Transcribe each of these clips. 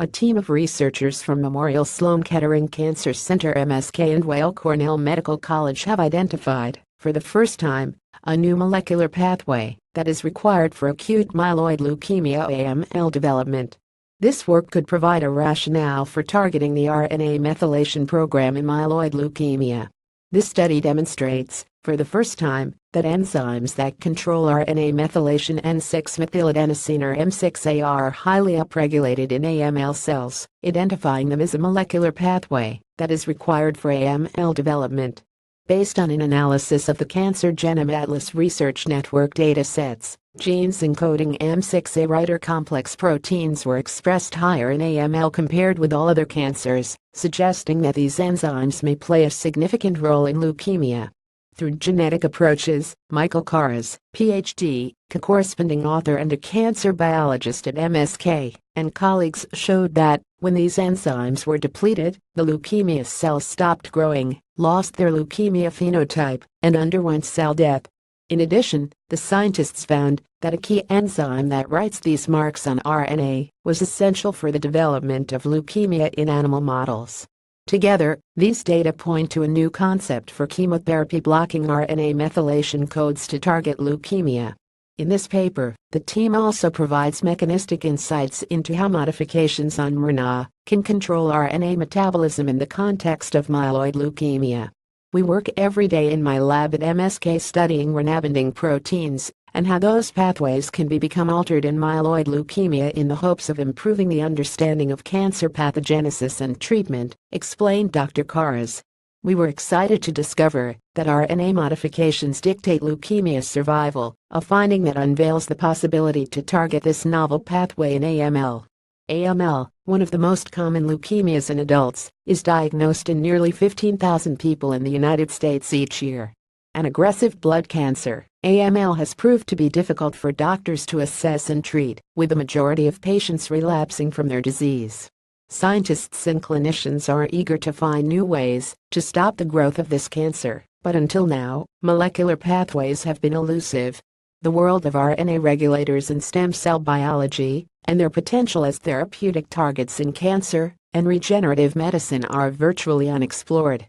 A team of researchers from Memorial Sloan Kettering Cancer Center MSK and WeillCornell Medical College have identified, for the first time, a new molecular pathway that is required for acute myeloid leukemia AML development. This work could provide a rationale for targeting the RNA methylation program in myeloid leukemia. This study demonstrates, for the first time, that enzymes that control RNA methylation N6-methyladenosine or M6a are highly upregulated in AML cells, identifying them as a molecular pathway that is required for AML development. Based on an analysis of the Cancer Genome Atlas Research Network datasets, genes encoding M6a writer complex proteins were expressed higher in AML compared with all other cancers, suggesting that these enzymes may play a significant role in leukemia. Through genetic approaches, Michael Carres, Ph.D., co-corresponding author and a cancer biologist at MSK, and colleagues showed that, when these enzymes were depleted, the leukemia cells stopped growing, lost their leukemia phenotype, and underwent cell death. In addition, the scientists found that a key enzyme that writes these marks on RNA was essential for the development of leukemia in animal models. Together, these data point to a new concept for chemotherapy blocking RNA methylation codes to target leukemia. In this paper, the team also provides mechanistic insights into how modifications on mRNA can control RNA metabolism in the context of myeloid leukemia. We work every day in my lab at MSK studying RNA-binding proteins and how those pathways can become altered in myeloid leukemia in the hopes of improving the understanding of cancer pathogenesis and treatment, explained Dr. Carres. We were excited to discover that RNA modifications dictate leukemia survival, a finding that unveils the possibility to target this novel pathway in AML. AML, one of the most common leukemias in adults, is diagnosed in nearly 15,000 people in the United States each year. An aggressive blood cancer, AML has proved to be difficult for doctors to assess and treat, with the majority of patients relapsing from their disease. Scientists and clinicians are eager to find new ways to stop the growth of this cancer, but until now, molecular pathways have been elusive. The world of RNA regulators and stem cell biology, and their potential as therapeutic targets in cancer and regenerative medicine are virtually unexplored.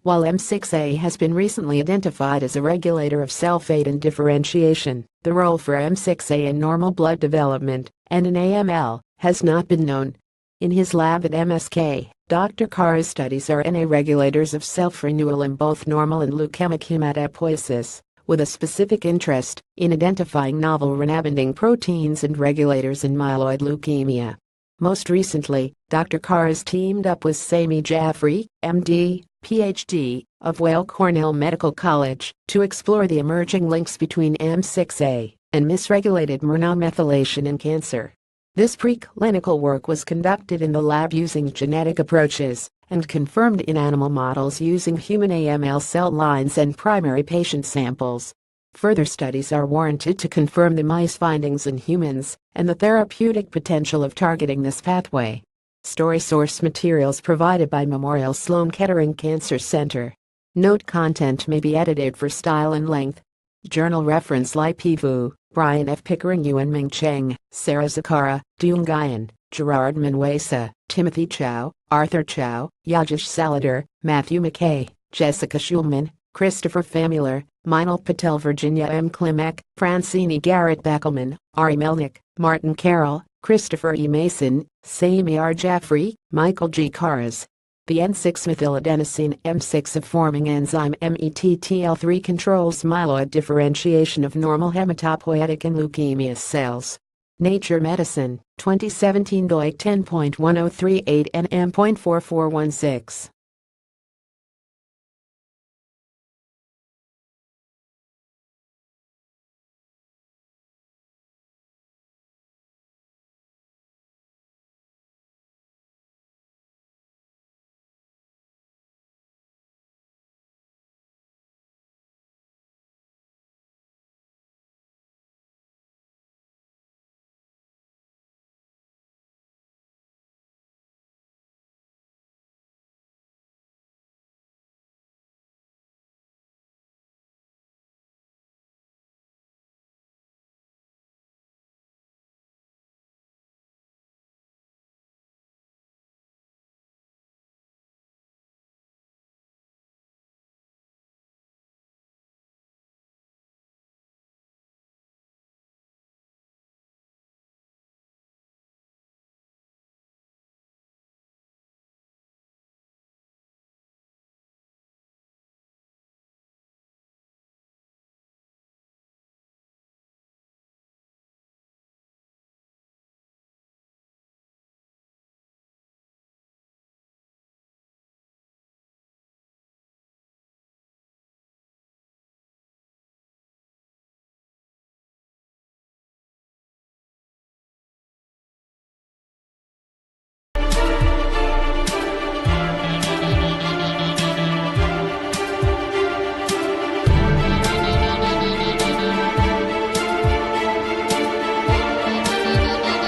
While M6a has been recently identified as a regulator of cell fate and differentiation, the role for M6a in normal blood development and in AML has not been known. In his lab at MSK, Dr. Carres studies RNA regulators of self-renewal in both normal and leukemic hematopoiesis, with a specific interest in identifying novel RNA-binding proteins and regulators in myeloid leukemia. Most recently, Dr. Carres teamed up with Sami Jaffrey, MD, Ph.D., of WeillCornell Medical College to explore the emerging links between M6a and misregulated mRNA methylation in cancer. This preclinical work was conducted in the lab using genetic approaches and confirmed in animal models using human AML cell lines and primary patient samples. Further studies are warranted to confirm the mice findings in humans and the therapeutic potential of targeting this pathway. Story source materials provided by Memorial Sloan Kettering Cancer Center. Note: content may be edited for style and length. Journal reference: Lai P. Vu, Brian F. Pickering, Yuan Ming Cheng, Sarah Zakara, Dung Guyan, Gerard Manwesa, Timothy Chow, Arthur Chow, Yajish Salader, Matthew McKay, Jessica Schulman, Christopher Famuller, Meinl Patel, Virginia M. Klimek, Francine Garrett Backelman, Ari Melnick, Martin Carroll, Christopher E. Mason, Sami R. Jaffrey, Michael G. Carres. The N6-methyladenosine M6a forming enzyme METTL3 controls myeloid differentiation of normal hematopoietic and leukemia cells. Nature Medicine, 2017, doi 10.1038 and M.4416.